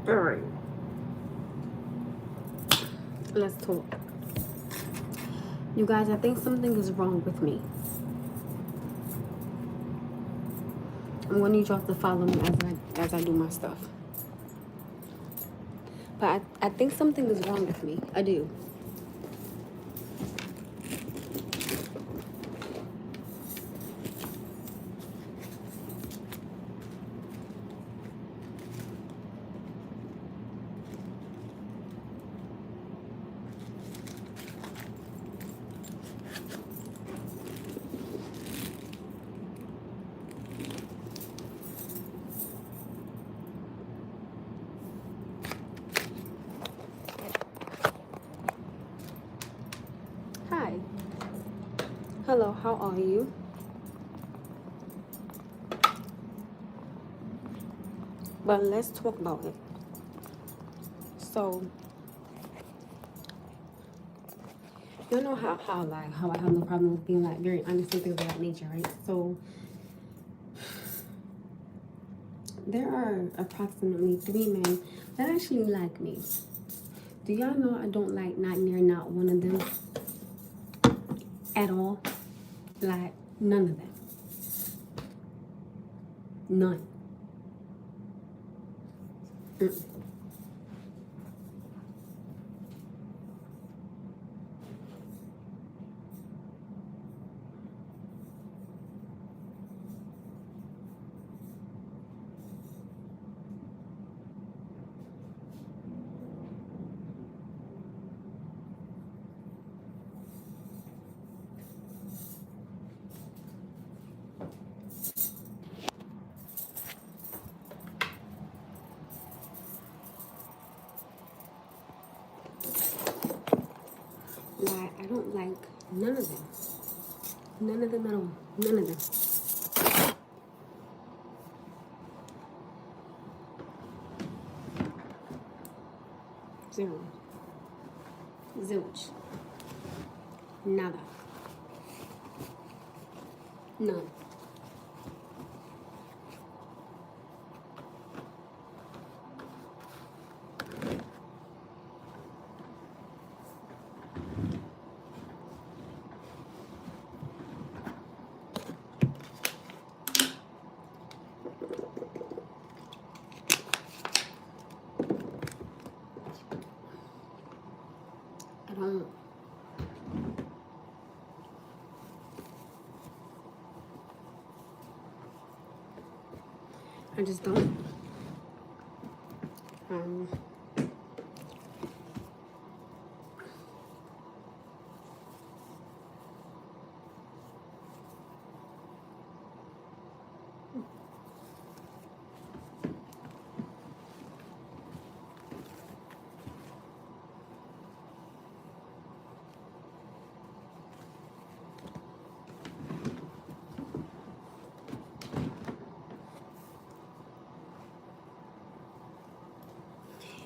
All right. Let's talk. You guys, I think something is wrong with me. I'm gonna need y'all to follow me as I do my stuff. But I think something is wrong with me. I do. Hi. Hello, how are you? But let's talk about it. So, you know how I have no problem with being like very honest and things of that nature, right? So there are approximately 3 men that actually like me. Do y'all know I don't like not near not one of them at all? Like none of them. None. Mm-mm. Like I don't like none of them. None of them at all. None of them. Zero. Zilch. Nada. None. I don't. I just don't. Um,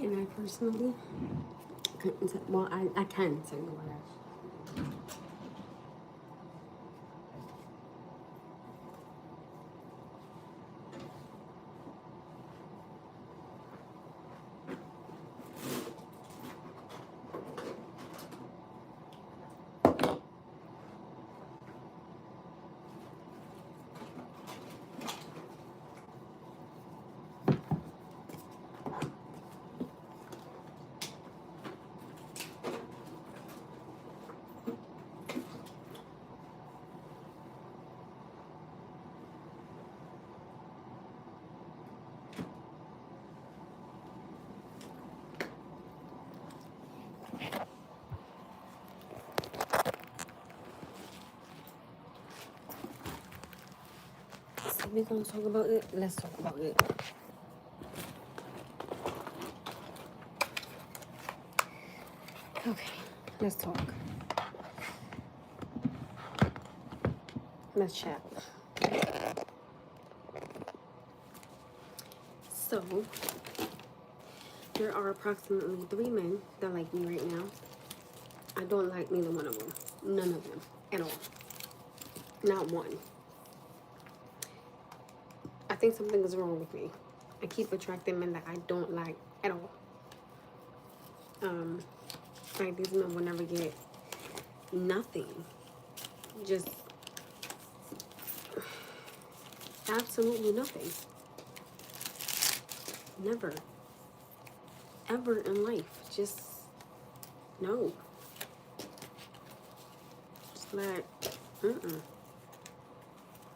and I personally couldn't tell, well, I can tell you what So we're gonna talk about it. Let's talk about it. Okay, let's talk. Let's chat. So there are approximately 3 men that like me right now. I don't like neither one of them. None of them at all. Not one. I think something is wrong with me. I keep attracting men that I don't like at all. Like these men will never get nothing. Just absolutely nothing. Never. Ever in life. Just no. Just like,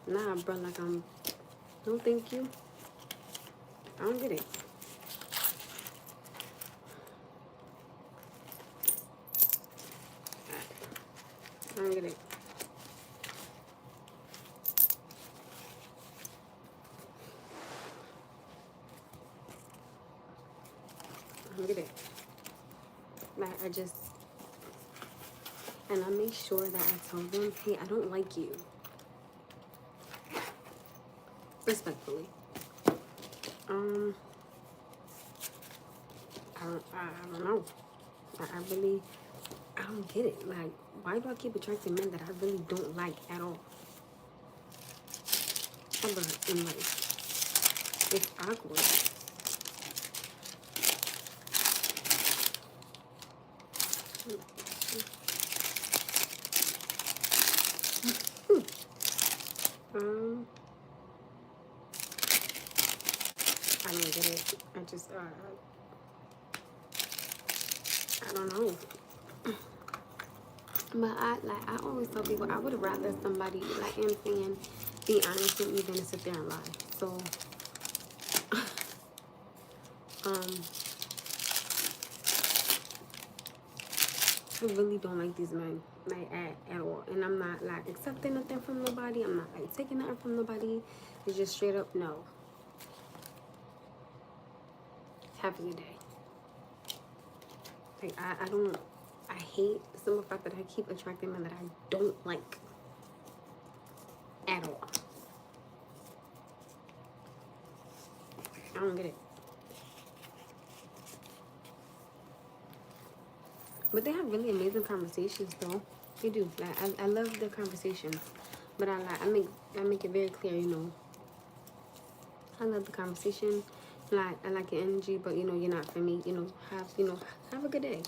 nah, bro, like no thank you. I don't get it. I don't get it. I don't get it. Like, and I make sure that I tell them, hey, I don't like you. Respectfully. I don't know. I don't get it. Like, why do I keep attracting men that I really don't like at all? Ever in life. It's awkward. I don't get it. I don't know. But I always tell people I would rather somebody, like I'm saying, be honest with me than to sit there and lie. So, I really don't like these men, like at all. And I'm not like accepting nothing from nobody. I'm not like taking nothing from nobody. It's just straight up no. Have a good day. Like I hate the simple fact that I keep attracting men that I don't like at all. I don't get it. But they have really amazing conversations though. They do. Like I love their conversations. But I make it very clear, you know. I love the conversation. Like I like your energy, but you know, you're not for me. You know, have a good day.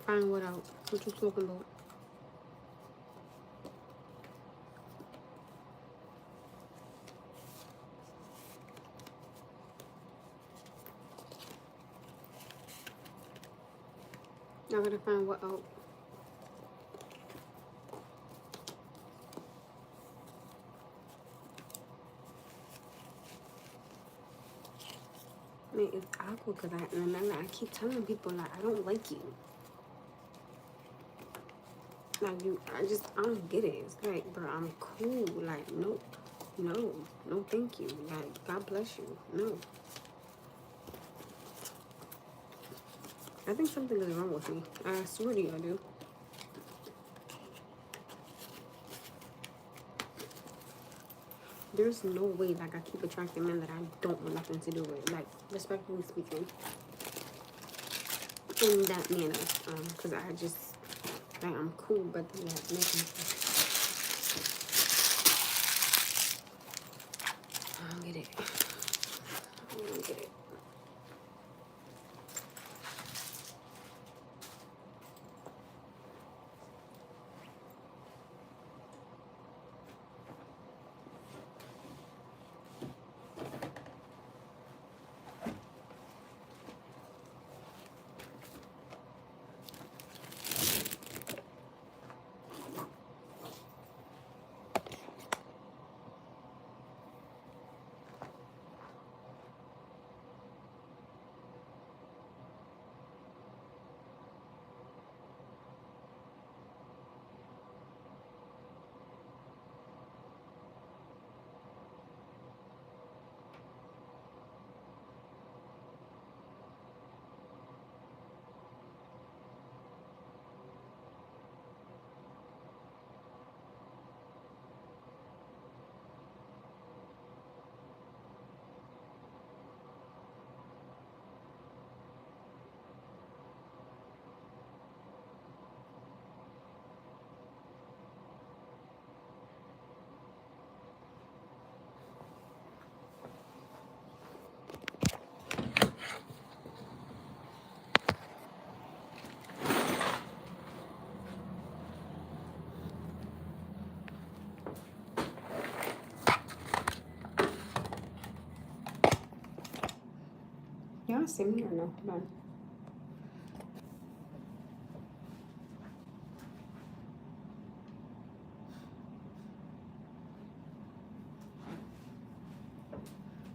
Find what out? What you talking about? I gotta find what out. I mean, it's awkward because I keep telling people like I don't like you. Like I don't get it. It's like, bro, I'm cool. Like, no, thank you. Like, God bless you. No. I think something is wrong with me. I swear to you, I do. There's no way, like, I keep attracting men that I don't want nothing to do with. Like, respectfully speaking. In that manner. Because I just, like, I'm cool, but then that making I don't get it. I don't get it. see me or no? Hold on.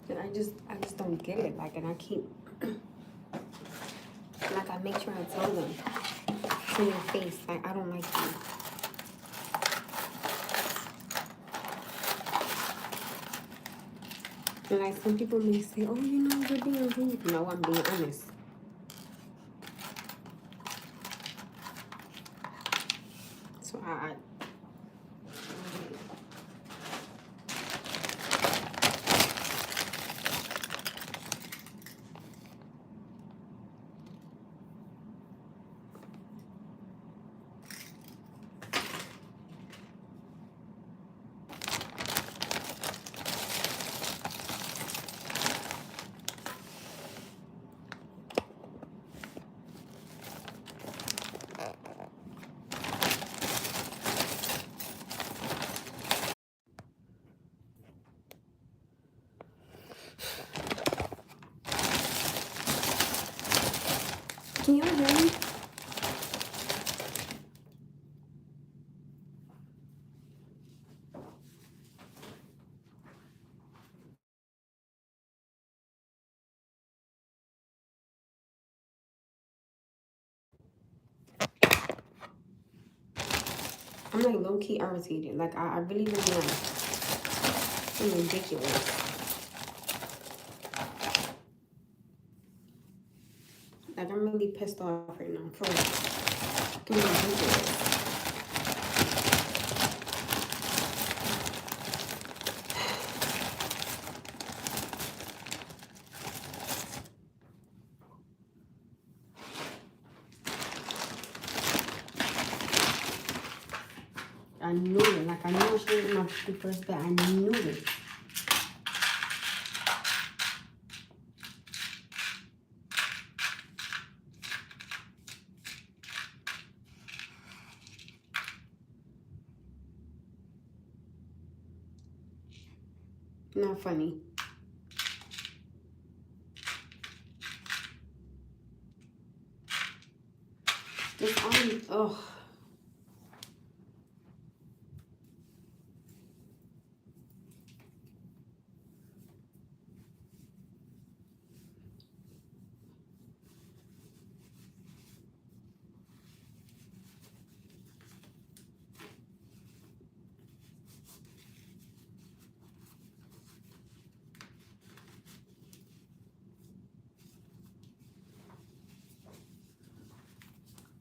And I just don't get it. Like, and I keep, like, I make sure I tell them to your face, like, I don't like you. And like, some people may say, oh, you know, you're being rude. No, I'm being honest. So can you hear me? I'm like low-key irritated. Like, I really, really am. It's ridiculous. Like, I'm really pissed off right now. For real. It's ridiculous. I knew it. Like, I knew she was my first bet. I knew it. Not funny. Just oh.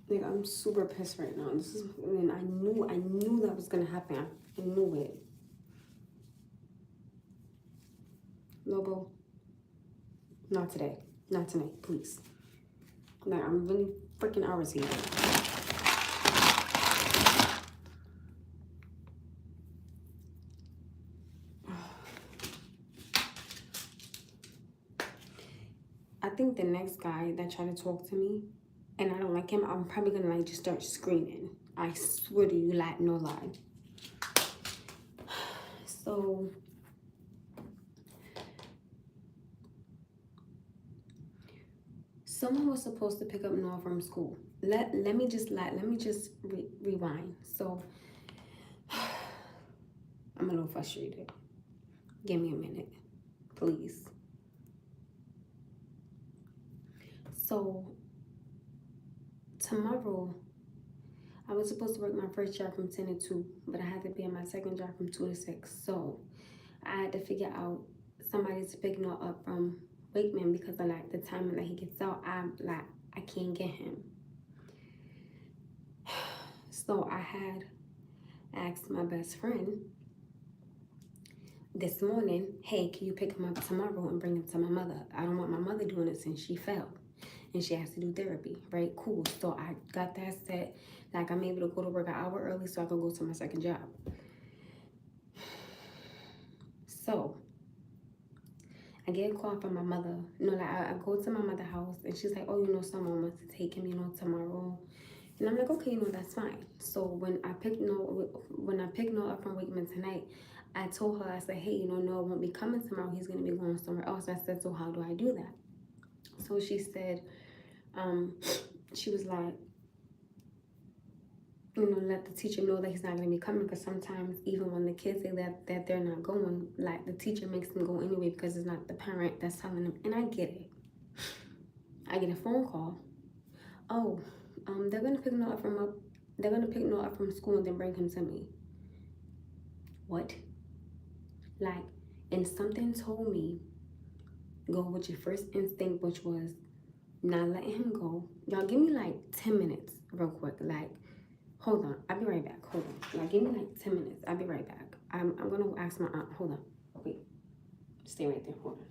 Like, I'm super pissed right now. This is, and I knew that was gonna happen. I knew it. Lobo, not today. Not tonight, please. Like, I'm really freaking irritated. I think the next guy that tried to talk to me, and I don't like him, I'm probably gonna like just start screaming. I swear to you, like, no lie. So someone was supposed to pick up Noah from school. Let me just rewind. So I'm a little frustrated. Give me a minute, please. So tomorrow, I was supposed to work my first job from 10 to 2, but I had to be at my second job from 2 to 6. So I had to figure out somebody to pick Noah up from Wakeman because of like the timing that he gets out. I can't get him. So I had asked my best friend this morning, hey, can you pick him up tomorrow and bring him to my mother? I don't want my mother doing it since she fell and she has to do therapy, right? Cool. So I got that set. Like, I'm able to go to work an hour early so I can go to my second job. So I get a call from my mother. You know, like, I go to my mother's house and she's like, oh, you know, someone wants to take him, you know, tomorrow. And I'm like, okay, you know, that's fine. So when I picked Noah up from Wakeman tonight, I told her, I said, hey, you know, Noah won't be coming tomorrow. He's going to be going somewhere else. I said, so how do I do that? So she said, um, she was like, you know, let the teacher know that he's not going to be coming, because sometimes even when the kids say that they're not going, like the teacher makes them go anyway because it's not the parent that's telling them. And I get it. I get a phone call. Oh, they're going to pick Noah from up. They're going to pick Noah up from school and then bring him to me. What? Like, and something told me, go with your first instinct, which was not letting him go. Y'all give me like 10 minutes real quick. Like, hold on. I'll be right back. Hold on. Like, give me like 10 minutes. I'll be right back. I'm going to ask my aunt. Hold on. Wait. Stay right there. Hold on.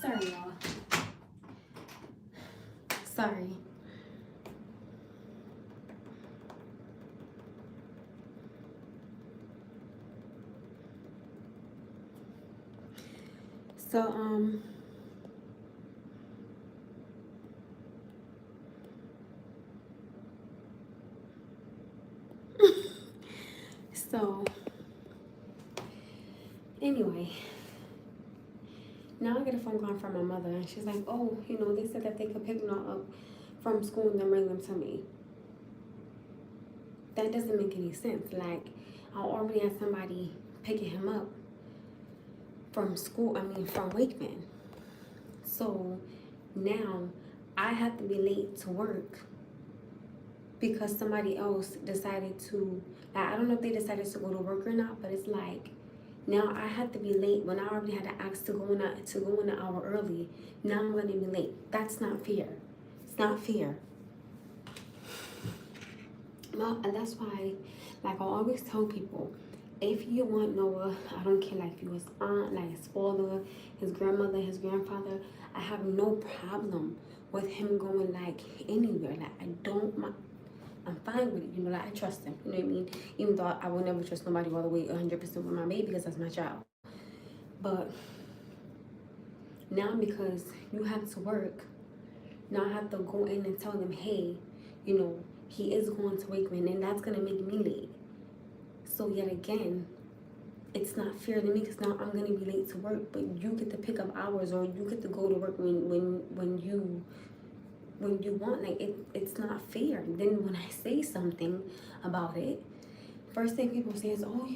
Sorry, y'all. Sorry. So, so anyway, now I get a phone call from my mother, and she's like, "Oh, they said that they could pick me up from school and then bring them to me." That doesn't make any sense. Like, I already had somebody picking him up from school. I mean, from Wakeman. So now I have to be late to work because somebody else decided to. Like, I don't know if they decided to go to work or not, but it's like now I have to be late when I already had to ask to go in an hour early. Now I'm gonna be late. That's not fair. It's not fair. No, and that's why, like I always tell people, if you want Noah, I don't care like if you his aunt, like his father, his grandmother, his grandfather, I have no problem with him going like anywhere. Like I'm fine with it, like I trust him, you know what I mean? Even though I will never trust nobody all the way 100% with my baby because that's my child. But now because you have to work, now I have to go in and tell them, hey, he is going to Wakeman and that's gonna make me late. So yet again, it's not fair to me because now I'm gonna be late to work, but you get to pick up hours or you get to go to work when you want. Like it's not fair. Then when I say something about it, first thing people say is, "Oh,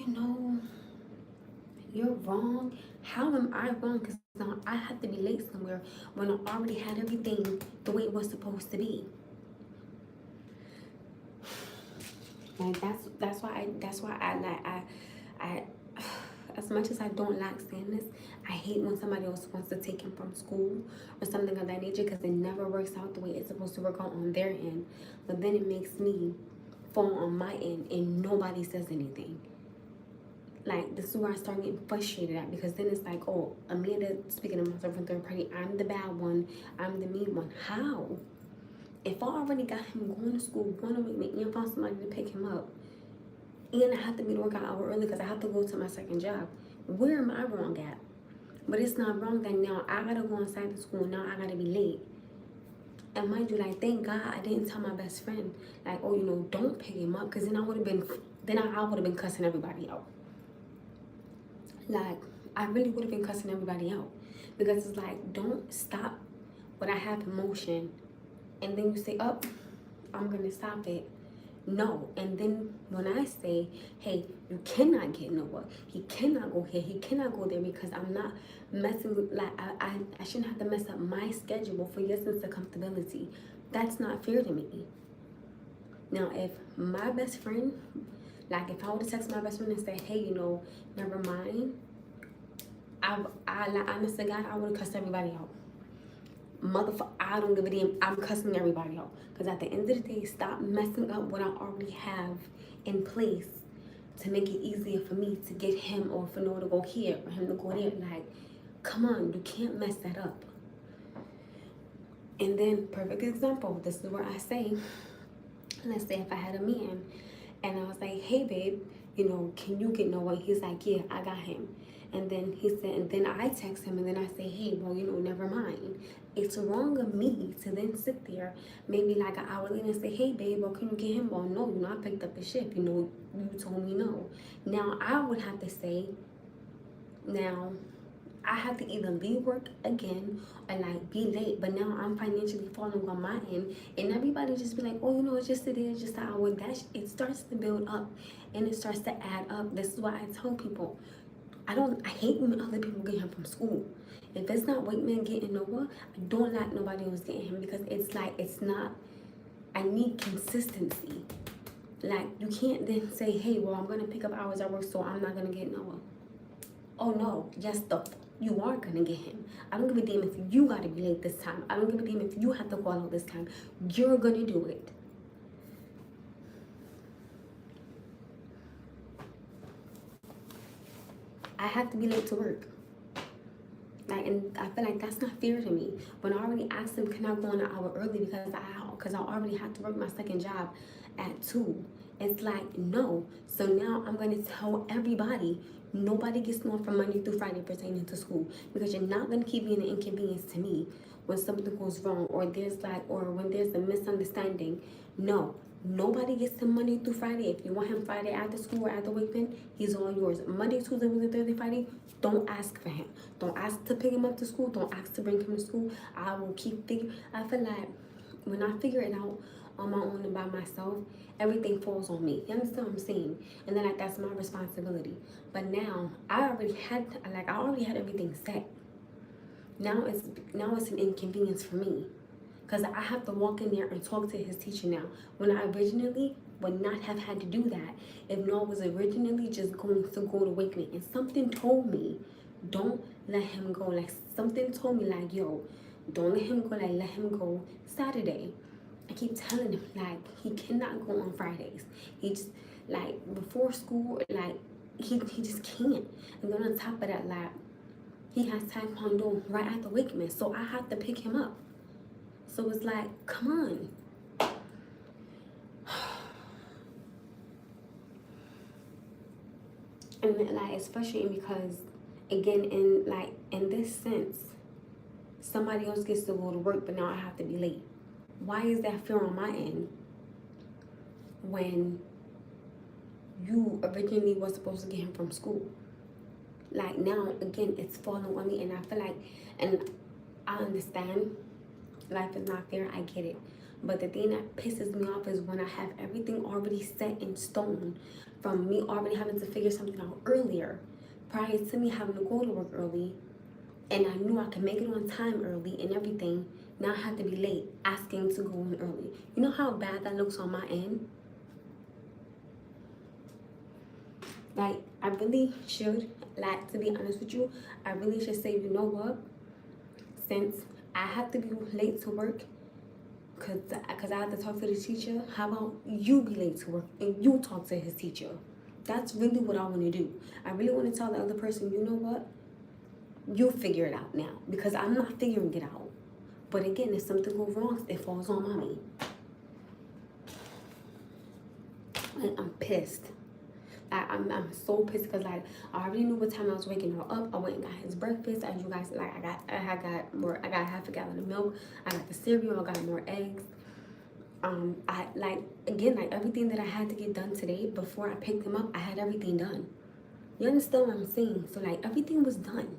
you're wrong." How am I wrong? Because now I had to be late somewhere when I already had everything the way it was supposed to be. Like that's why I as much as I don't like saying this, I hate when somebody else wants to take him from school or something of that nature because it never works out the way it's supposed to work out on their end. But then it makes me fall on my end and nobody says anything. Like, this is where I start getting frustrated at because then it's like, oh, Amanda speaking of myself from third party, I'm the bad one, I'm the mean one. How? If I already got him going to school, going to Wakeman, and found somebody to pick him up, and I have to be to work an hour early because I have to go to my second job, where am I wrong at? But it's not wrong that now I gotta go inside the school, now I gotta be late. And mind you, like, thank God I didn't tell my best friend, like, oh, don't pick him up, because then I would have been cussing everybody out. Like, I really would have been cussing everybody out. Because it's like, don't stop what I have in motion. And then you say, oh, I'm going to stop it. No. And then when I say, hey, you cannot get Noah. He cannot go here. He cannot go there because I'm not messing with, like, I shouldn't have to mess up my schedule for your sense of comfortability. That's not fair to me. Now, if my best friend, like, if I would have texted my best friend and said, hey, never mind, honest to God, I would have cussed everybody out. Motherfucker, I don't give a damn. I'm cussing everybody out. Because at the end of the day, stop messing up what I already have in place to make it easier for me to get him or for Noah to go here or him to go there. Like, come on, you can't mess that up. And then, perfect example, this is where I say, let's say if I had a man and I was like, hey babe, can you get Noah? He's like, yeah, I got him. And then he said, and then I text him and then I say, hey, well, never mind. It's wrong of me to then sit there maybe like an hour later and say, hey babe, well, can you get him? Well, no, I picked up the shift, you told me no. Now I would have to say, now I have to either leave work again or like be late, but now I'm financially falling on my end, and everybody just be like, oh, it's just today, it's just an hour. It starts to build up and it starts to add up. This is why I tell people, I hate when other people get him from school. If it's not Wakeman getting Noah, I don't like nobody else getting him because it's like, I need consistency. Like, you can't then say, hey, well, I'm gonna pick up hours at work, so I'm not gonna get Noah. Oh no, yes, you are gonna get him. I don't give a damn if you gotta be late this time. I don't give a damn if you have to call out this time. You're gonna do it. I have to be late to work. Like, and I feel like that's not fair to me. When I already asked him, can I go an hour early because I already had to work my second job at 2. It's like, no. So now I'm going to tell everybody, nobody gets more from Monday through Friday pertaining to school, because you're not going to keep being an inconvenience to me when something goes wrong, or when there's a misunderstanding. No. Nobody gets him Monday through Friday. If you want him Friday after school or after Wakeman, he's all yours. Monday, Tuesday, Wednesday, Thursday, Friday, don't ask for him. Don't ask to pick him up to school. Don't ask to bring him to school. I will keep figuring. I feel like when I figure it out on my own and by myself, everything falls on me. You understand what I'm saying? And then, like, that's my responsibility. But now I already had everything set. Now it's an inconvenience for me, because I have to walk in there and talk to his teacher now, when I originally would not have had to do that if Noah was originally just going to go to Wakeman. And something told me, don't let him go. Like, something told me, like, yo, don't let him go. Like, let him go Saturday. I keep telling him, like, he cannot go on Fridays. He just, like, before school, like, he just can't. And then on top of that, like, he has Taekwondo right after Wakeman, so I have to pick him up. So it's like, come on. And like, it's frustrating because, again, in this sense, somebody else gets to go to work, but now I have to be late. Why is that fair on my end when you originally was supposed to get him from school? Like, now, again, it's falling on me, and I feel like, and I understand life is not fair, I get it. But the thing that pisses me off is when I have everything already set in stone, from me already having to figure something out earlier, prior to me having to go to work early, and I knew I could make it on time early and everything. Now I have to be late, asking to go in early. You know how bad that looks on my end? Like, I really should, like, to be honest with you, I really should say, you know what? Since I have to be late to work, because I have to talk to the teacher, how about you be late to work and you talk to his teacher? That's really what I want to do. I really want to tell the other person, you know what? You figure it out now, because I'm not figuring it out. But again, if something goes wrong, it falls on mommy. And I'm pissed. I'm so pissed because, like, I already knew what time I was waking her up. I went and got his breakfast. As you guys, like, I got half a gallon of milk. I got the cereal. I got more eggs. I, like, again, like, everything that I had to get done today before I picked him up, I had everything done. You understand what I'm saying? So, like, everything was done.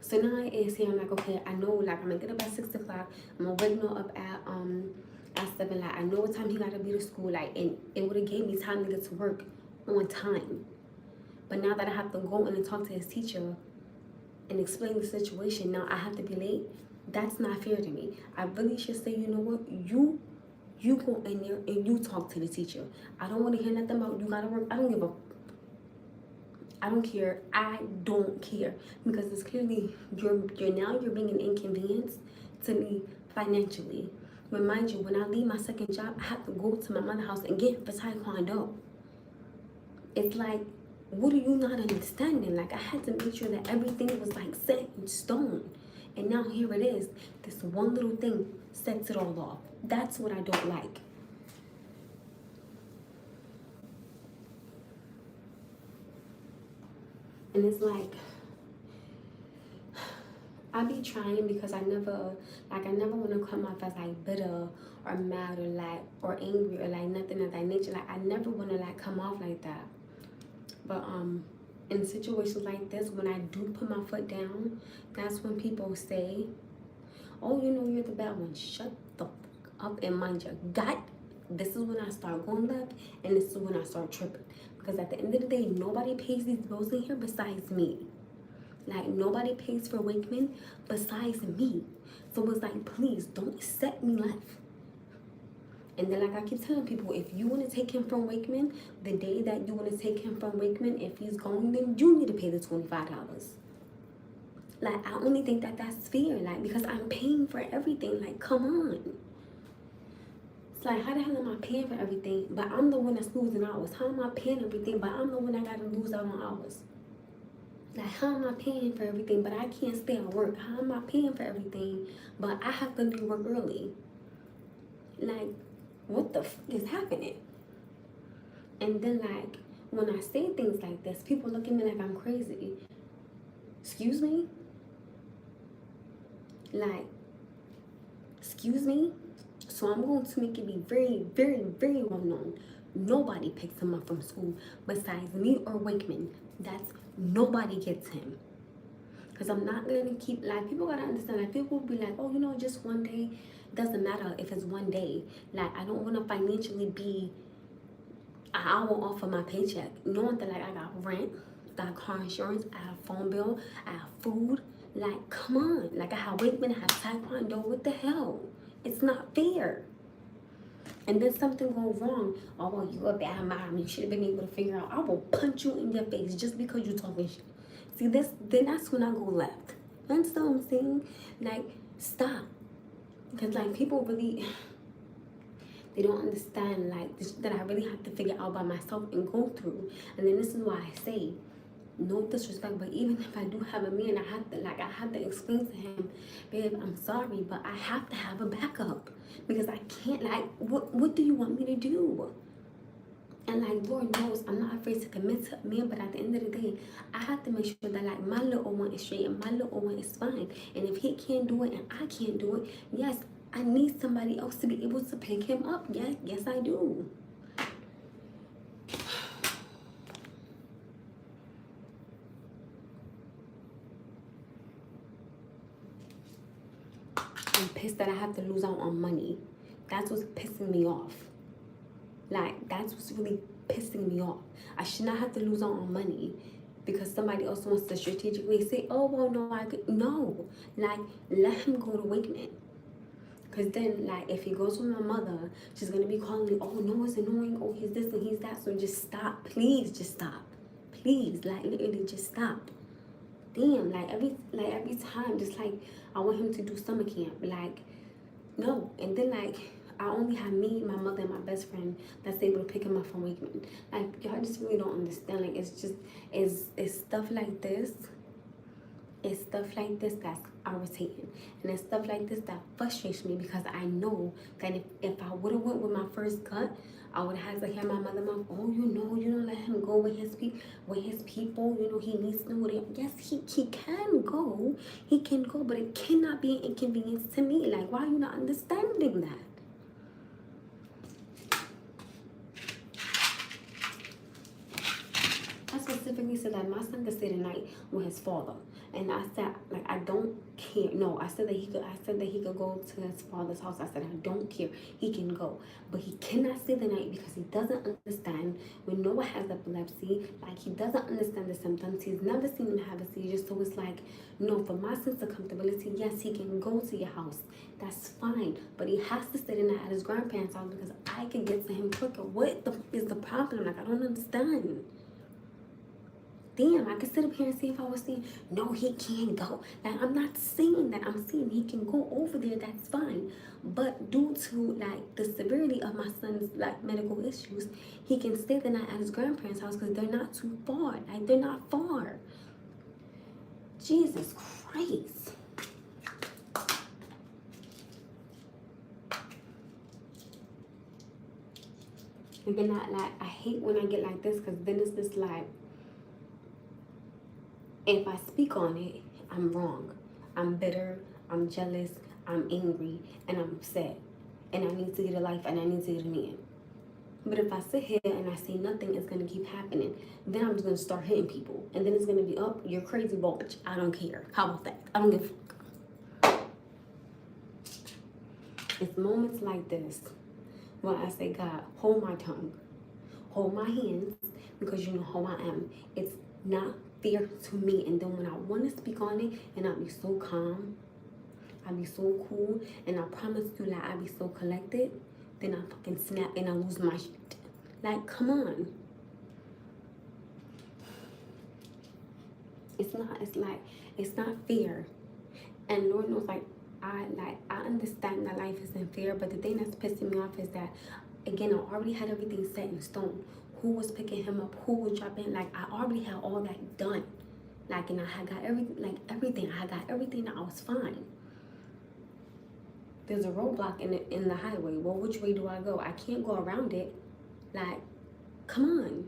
So now it's here. I'm like, okay, I know, like, I'm gonna get up at 6 o'clock. I'm gonna wake Noah up at 7. Like, I know what time he gotta be to school. Like, and it would have gave me time to get to work on time. But now that I have to go in and talk to his teacher and explain the situation, now I have to be late. That's not fair to me. I really should say, you know what, you go in there and you talk to the teacher. I don't want to hear nothing about you gotta work. I don't care. I don't care, because it's clearly you're being an inconvenience to me financially. But mind you, when I leave my second job, I have to go to my mother's house and get for Taekwondo. It's like, what are you not understanding? Like, I had to make sure that everything was, like, set in stone. And now here it is. This one little thing sets it all off. That's what I don't like. And it's like, I be trying, because I never want to come off as, like, bitter or mad or, like, or angry or, like, nothing of that nature. Like, I never want to, like, come off like that. But in situations like this, when I do put my foot down, that's when people say, oh, you know, you're the bad one. Shut the fuck up and mind your gut. This is when I start going left, and this is when I start tripping. Because at the end of the day, nobody pays these bills in here besides me. Like, nobody pays for Wakeman besides me. So it's like, please don't set me left. And then, like I keep telling people, if you want to take him from Wakeman, the day that you want to take him from Wakeman, if he's going, then you need to pay the $25. Like, I only think that that's fair, like, because I'm paying for everything. Like, come on. It's like, how the hell am I paying for everything, but I'm the one that's losing hours? How am I paying everything, but I'm the one that got to lose out on hours? Like, how am I paying for everything, but I can't stay at work? How am I paying for everything, but I have to leave work early? Like, what the is happening? And then, like, when I say things like this, people look at me like I'm crazy. Excuse me? Like, excuse me? So I'm going to make it be very, very, very well known. Nobody picks him up from school besides me or Wakeman. That's nobody gets him. Because I'm not going to keep, like, people got to understand, like, people will be like, oh, you know, just one day. Doesn't matter if it's one day. Like, I don't want to financially be an hour off of my paycheck. Knowing that, like, I got rent, I got car insurance, I have phone bill, I have food. Like, come on. Like, I have Wakeman, I have Taekwondo. What the hell? It's not fair. And then something go wrong. Oh, well, you a bad mom. You should have been able to figure out. I will punch you in your face just because you're talking shit. See, this, then that's when I go left. You understand what I'm saying? Like, stop. Because, like, people really, they don't understand, like, this, that I really have to figure out by myself and go through. And then this is why I say, no disrespect, but even if I do have a man, I have to explain to him, babe, I'm sorry, but I have to have a backup because I can't, like, what do you want me to do? And, like, Lord knows I'm not afraid to commit to a man, but at the end of the day, I have to make sure that, like, my little one is straight and my little one is fine. And if he can't do it and I can't do it, yes, I need somebody else to be able to pick him up. Yes, I do. I'm pissed that I have to lose out on money. That's what's pissing me off. Like, that's what's really pissing me off. I should not have to lose out on money because somebody else wants to strategically say, oh, well, no, I could. No. Like, let him go to Wakeman. Because then, like, if he goes with my mother, she's going to be calling me, oh, no, it's annoying. Oh, he's this and he's that. So just stop. Please, just stop. Please, like, literally just stop. Damn, like every time, just like I want him to do summer camp. Like, no. And then, like, I only have me, my mother, and my best friend that's able to pick him up from Wakeman. Like, y'all just really don't understand. Like, it's stuff like this. It's stuff like this that's irritating. And it's stuff like this that frustrates me because I know that if I would have went with my first gut, I would have had to hear my mother mouth, oh, you don't let him go with his people. You know, he needs to know what yes, he can go. He can go, but it cannot be an inconvenience to me. Like, why are you not understanding that? I specifically said that my son could stay the night with his father. And I said, like, I don't care. No, I said that he could go to his father's house. I said, I don't care. He can go. But he cannot stay the night because he doesn't understand when Noah has epilepsy. Like, he doesn't understand the symptoms. He's never seen him have a seizure. So it's like, no, for my sense of comfortability, yes, he can go to your house. That's fine. But he has to stay the night at his grandparents' house because I can get to him quicker. What is the problem? Like, I don't understand. Damn, I could sit up here and see if I was saying, no, he can't go. Like, I'm not saying that. I'm saying he can go over there. That's fine. But due to, like, the severity of my son's, like, medical issues, he can stay the night at his grandparents' house because they're not too far. Like, they're not far. Jesus Christ. And then, I hate when I get like this because then it's just like, if I speak on it, I'm wrong. I'm bitter, I'm jealous, I'm angry, and I'm upset. And I need to get a life and I need to get a man. But if I sit here and I say nothing, it's going to keep happening. Then I'm just going to start hitting people. And then it's going to be, oh, you're crazy, bitch. I don't care. How about that? I don't give a fuck. It's moments like this when I say, God, hold my tongue. Hold my hands because you know how I am. It's not fair to me. And then when I want to speak on it and I'll be so calm, I'll be so cool, and I promise you, like, I'll be so collected, then I fucking snap and I lose my shit. Like, come on. It's not fair. And Lord knows, like, I understand that life isn't fair, but the thing that's pissing me off is that, again, I already had everything set in stone. Who was picking him up? Who was dropping? Like, I already had all that done. Like, and I had got everything, like everything. I had got everything. I was fine. There's a roadblock in the highway. Well, which way do I go? I can't go around it. Like, come on.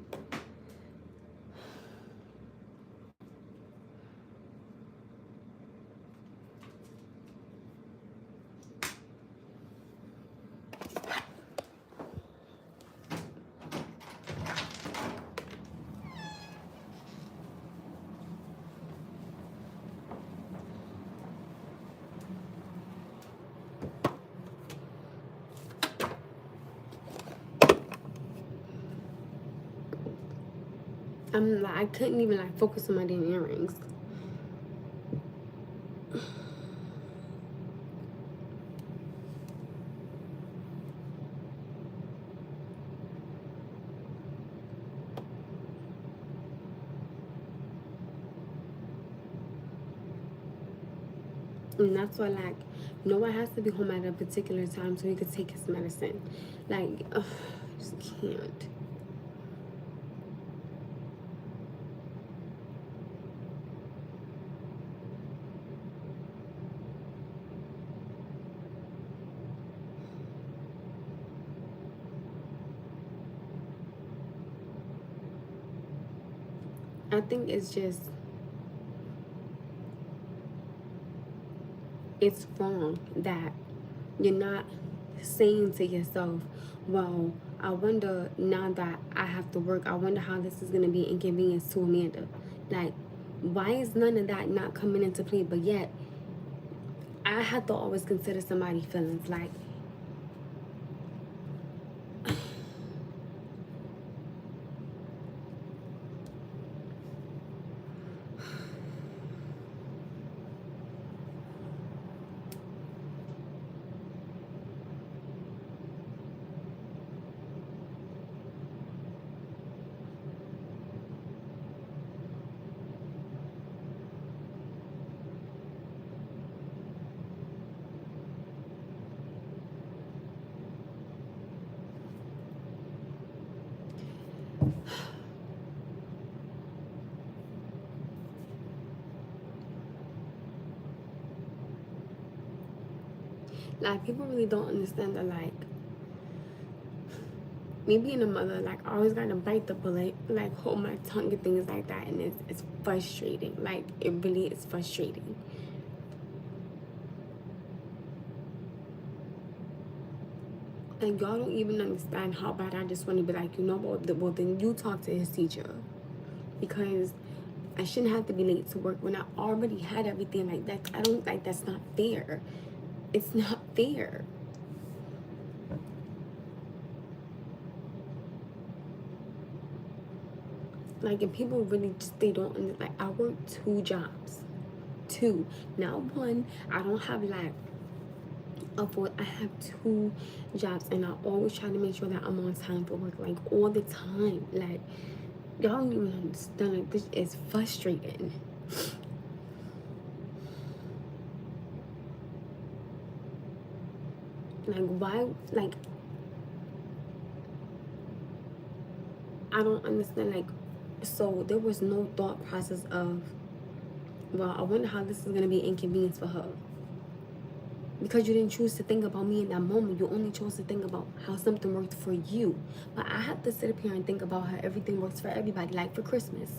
I couldn't even like focus on my damn earrings. And that's why, like, Noah has to be home at a particular time so he could take his medicine. Like, ugh, I just can't. I think it's wrong that you're not saying to yourself, well, I wonder now that I have to work, I wonder how this is going to be inconvenience to Amanda. Like, why is none of that not coming into play? But yet, I have to always consider somebody's feelings. Like, people really don't understand that, like, me being a mother, like, I always gotta bite the bullet, like, hold my tongue and things like that, and it's frustrating. Like, it really is frustrating. Like, y'all don't even understand how bad I just want to be like, you know what, well, then you talk to his teacher. Because I shouldn't have to be late to work when I already had everything. Like, that, I don't, like, that's not fair. It's not fair. Like, and people really just, they don't understand. Like, I work 2 jobs. 2. Not 1. I don't have, like, I have 2 jobs, and I always try to make sure that I'm on time for work, like, all the time. Like, y'all don't even understand. Like, this is frustrating. Like, why? Like, I don't understand. Like, so there was no thought process of, well, I wonder how this is gonna be inconvenience for her. Because you didn't choose to think about me in that moment. You only chose to think about how something worked for you. But I have to sit up here and think about how everything works for everybody. Like, for Christmas.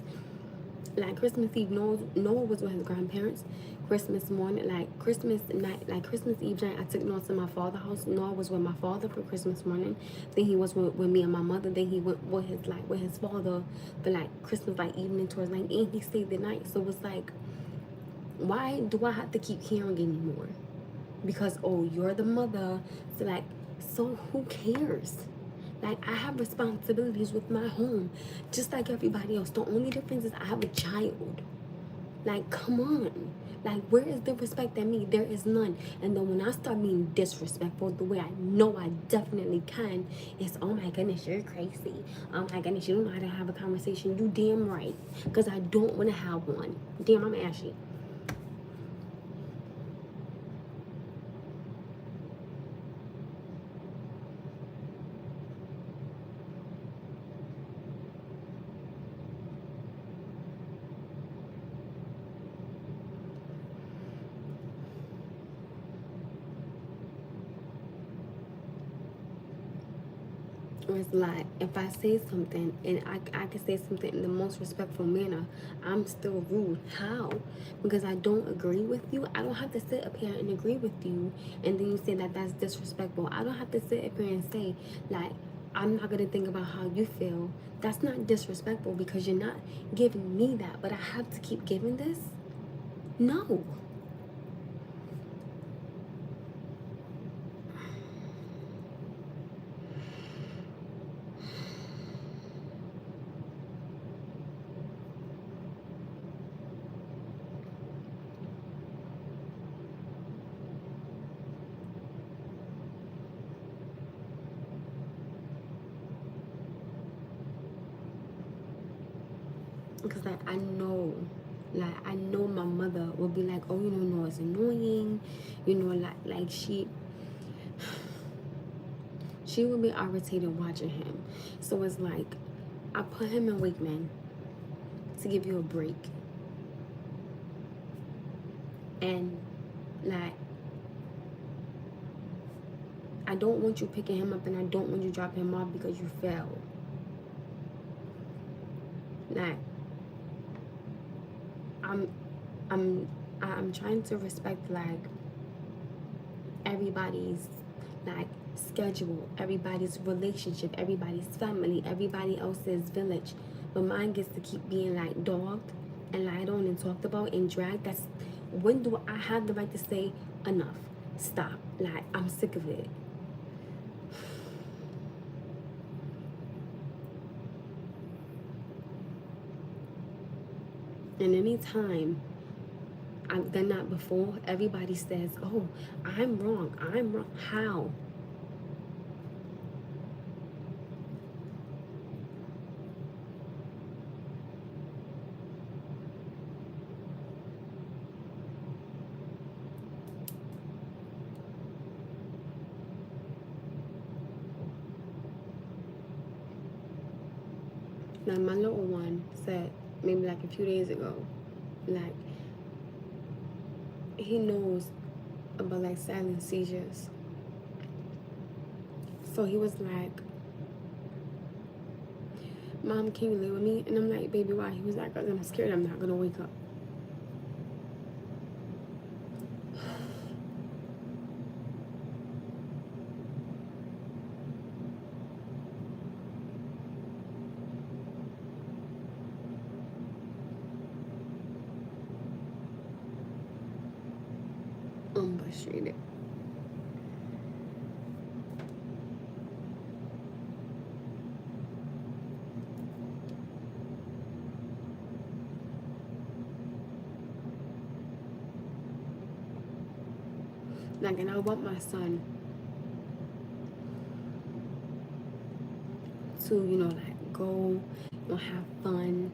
Like, Christmas Eve, Noah was with his grandparents. Christmas morning, like, Christmas night, like, Christmas Eve night, I took Noah to my father's house. Noah was with my father for Christmas morning. Then he was with me and my mother. Then he went with his father for, like, Christmas, like, evening towards night. And he stayed the night. So it's like, why do I have to keep caring anymore? Because, oh, you're the mother. So, like, so who cares? Like, I have responsibilities with my home just like everybody else. The only difference is I have a child. Like, come on. Like, where is the respect at me? There is none. And then when I start being disrespectful the way I know I definitely can, it's, oh my goodness, you're crazy. Oh my goodness, you don't know how to have a conversation. You damn right. Because I don't want to have one. Damn, I'm ashy. Or it's like if I say something and I can say something in the most respectful manner, I'm still rude. How? Because I don't agree with you. I don't have to sit up here and agree with you and then you say that that's disrespectful. I don't have to sit up here and say like I'm not gonna think about how you feel. That's not disrespectful because you're not giving me that, but I have to keep giving this? No. Because like I know my mother will be like, oh, no, it's annoying, like she would be irritated watching him. So it's like I put him in Wakeman to give you a break, and like I don't want you picking him up and I don't want you dropping him off because you fell. Like I'm I'm trying to respect like everybody's like schedule, everybody's relationship, everybody's family, everybody else's village. But mine gets to keep being like dogged and lied on and talked about and dragged. That's when do I have the right to say enough? Stop. Like I'm sick of it. And anytime I've done that before, everybody says, oh, I'm wrong. I'm wrong. How? Now, my little one said, maybe like a few days ago, like, he knows about like silent seizures. So he was like, Mom, can you lay with me? And I'm like, baby, why? He was like, 'cause I'm scared I'm not gonna wake up. I'm frustrated. Like, and I want my son to, like go, have fun.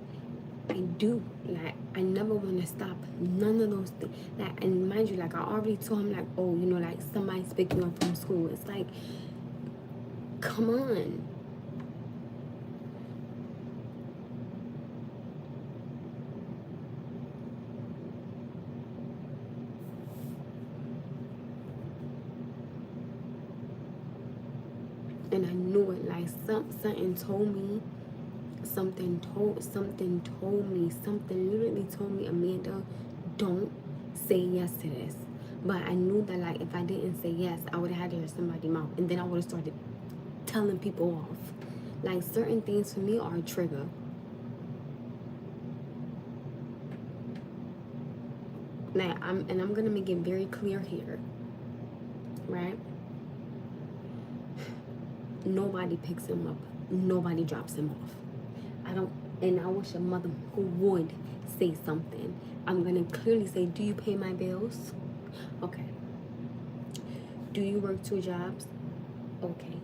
I do. Like, I never want to stop none of those things. Like, and mind you, like, I already told him, like, oh, like, somebody's picking you up from school. It's like, come on. And I knew it. Like, something told me, something literally told me, Amanda, don't say yes to this. But I knew that, like, if I didn't say yes, I would have had to hear somebody's mouth, and then I would have started telling people off. Like, certain things for me are a trigger. Like, I'm gonna make it very clear here, right? Nobody picks him up. Nobody drops him off. And I wish a mother who would say something. I'm gonna clearly say, do you pay my bills? Okay. Do you work 2 jobs? Okay.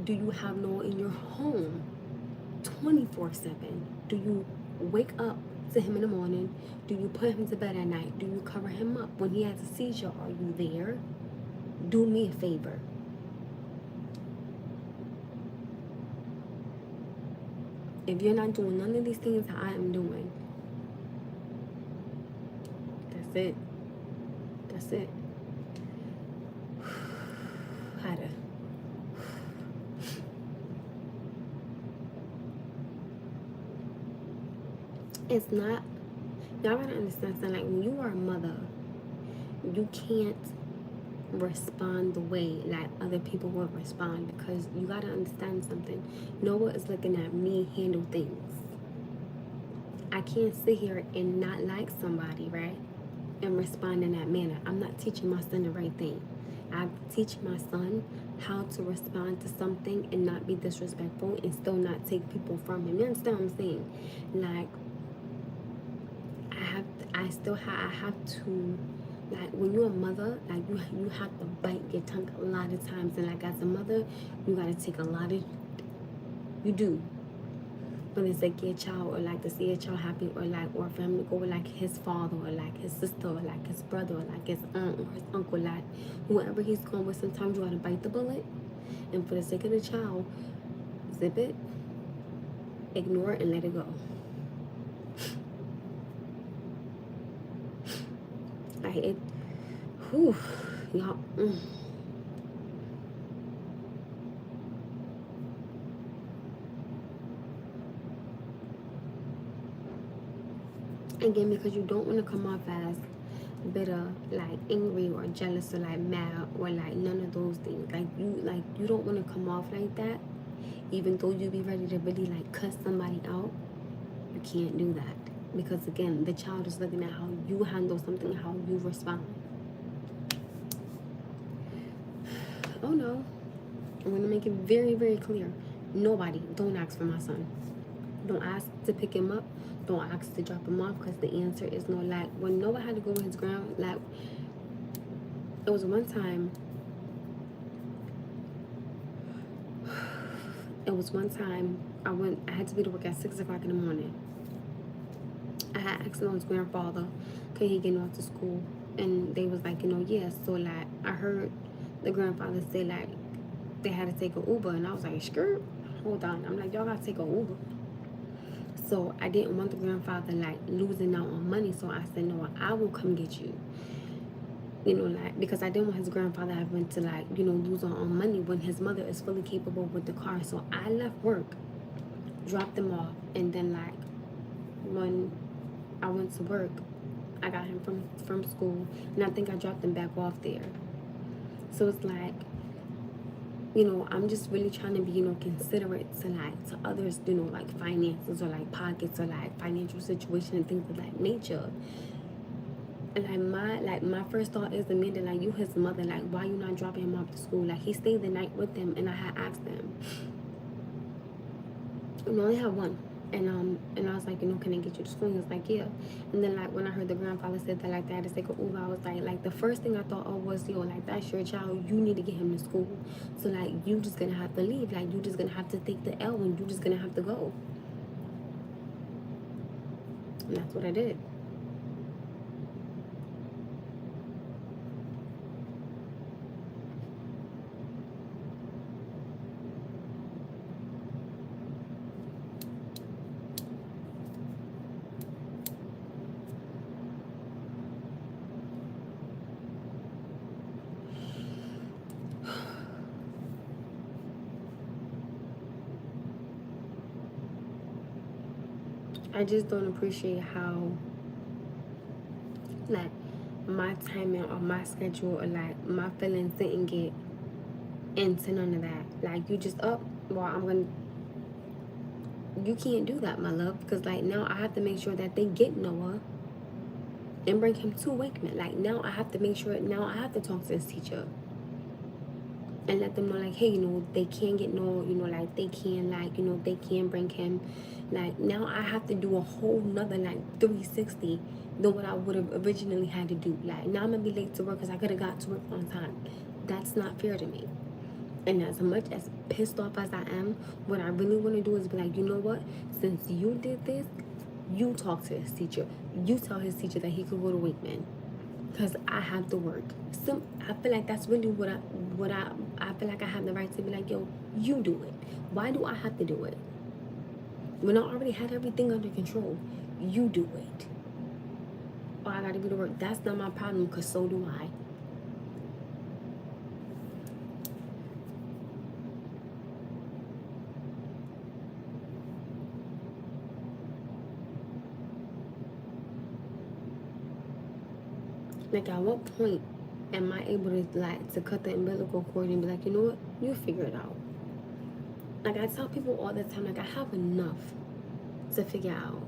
Do you have no one in your home 24/7? Do you wake up to him in the morning? Do you put him to bed at night? Do you cover him up when he has a seizure? Are you there? Do me a favor. If you're not doing none of these things that I am doing, that's it. That's it. How to. It's not, y'all gotta understand something. Like, when you are a mother, you can't respond the way like other people will respond, because you gotta understand something. Noah is looking at me handle things. I can't sit here and not like somebody, right? And respond in that manner. I'm not teaching my son the right thing. I teach my son how to respond to something and not be disrespectful and still not take people from him. You understand what I'm saying? Like, I have to, like, when you're a mother, like, you have to bite your tongue a lot of times. And like, as a mother, you gotta take a lot of, you do. When it's like your child, or like to see your child happy, or like, or for him to go with like his father, or like his sister, or like his brother, or like his aunt, or his uncle, like whoever he's going with, sometimes you gotta bite the bullet. And for the sake of the child, zip it, ignore it, and let it go. Like, it, whew, y'all. Again, because you don't want to come off as bitter, like angry, or jealous, or like mad, or like none of those things. Like you don't want to come off like that. Even though you be ready to really like cuss somebody out, you can't do that, because again, the child is looking at how you handle something, how you respond. Oh no, I'm gonna make it very, very clear. Nobody, don't ask for my son. Don't ask to pick him up. Don't ask to drop him off, because the answer is no. Like, when Noah had to go with his ground, like, it was one time. I had to be to work at 6 o'clock in the morning. I had asked Noah's grandfather, could he get Noah to school? And they was like, yes. So like, I heard the grandfather say like they had to take an Uber, and I was like, skirt, hold on. I'm like, y'all gotta take an Uber. So I didn't want the grandfather like losing out on money. So I said, no, I will come get you. Like, because I didn't want his grandfather having to like, lose out on money when his mother is fully capable with the car. So I left work, dropped them off, and then like when I went to work, I got him from school, and I think I dropped him back off there. So it's like, I'm just really trying to be, considerate to others, like finances, or like pockets, or like financial situation, and things of that nature. And my first thought is, Amanda, like, you his mother, like, why you not dropping him off to school? Like, he stayed the night with them, and I had asked them. We only have one. And I was like, can I get you to school? He was like, yeah. And then like when I heard the grandfather said that like they had to take an Uber, I was like the first thing I thought of was, like, that's your child. You need to get him to school. So like, you just gonna have to leave. Like, you just gonna have to take the L, and you just gonna have to go. And that's what I did. I just don't appreciate how, like, my timing or my schedule, or like my feelings didn't get into none of that. Like, you just you can't do that, my love, because like now I have to make sure that they get Noah and bring him to Wakeman. Like, now I have to make sure, now I have to talk to his teacher and let them know, like, hey, they can get Noah, like, they can, like, they can bring him. Like, now I have to do a whole nother, like, 360 than what I would have originally had to do. Like, now I'm gonna be late to work because I could have got to work on time. That's not fair to me. And as much as pissed off as I am, what I really want to do is be like, you know what? Since you did this, you talk to his teacher. You tell his teacher that he could go to Wakeman, because I have to work. So I feel like that's really what I feel like I have the right to be like, yo, you do it. Why do I have to do it? When I already had everything under control, you do it. Or I gotta be to work. That's not my problem, because so do I. Like, at what point am I able to, like, to cut the umbilical cord and be like, you know what, you figure it out? Like, I tell people all the time, like, I have enough to figure out.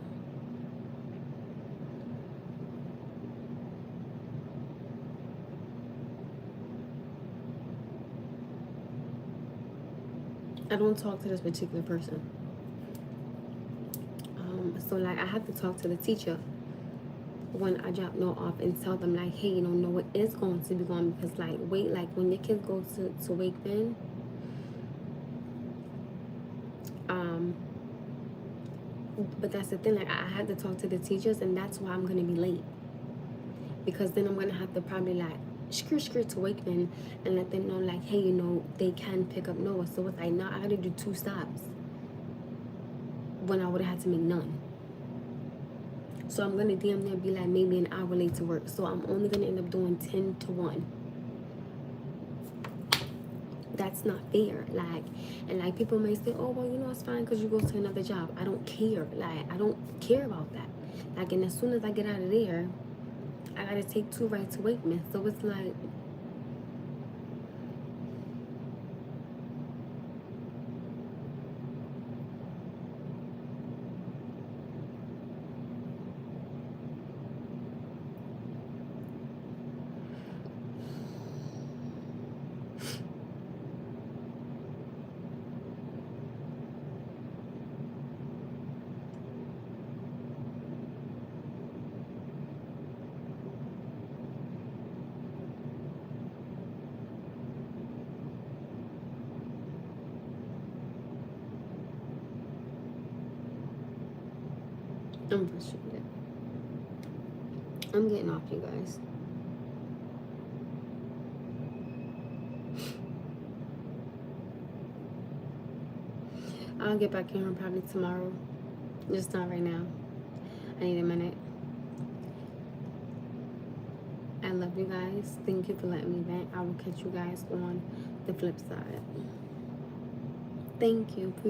I don't talk to this particular person. So, like, I have to talk to the teacher when I drop Noah off and tell them, like, hey, you know, Noah is going to be gone because, like, wait, like, when your kids go to Wakeman, but that's the thing, like, I had to talk to the teachers, and that's why I'm going to be late. Because then I'm going to have to probably, like, skirt to Wakeman and let them know, like, hey, you know, they can pick up Noah. So it's like, now I got to do 2 stops when I would have had to make none. So I'm going to damn near be, like, maybe an hour late to work. So I'm only going to end up doing 10 to 1. That's not fair. Like, and like, people may say, oh, well, you know, it's fine because you go to another job. I don't care. Like, I don't care about that. Like, and as soon as I get out of there, I gotta take 2 right to Wakeman. So it's like, I'm frustrated. I'm getting off, you guys. I'll get back in here probably tomorrow. Just not right now. I need a minute. I love you guys. Thank you for letting me vent. I will catch you guys on the flip side. Thank you.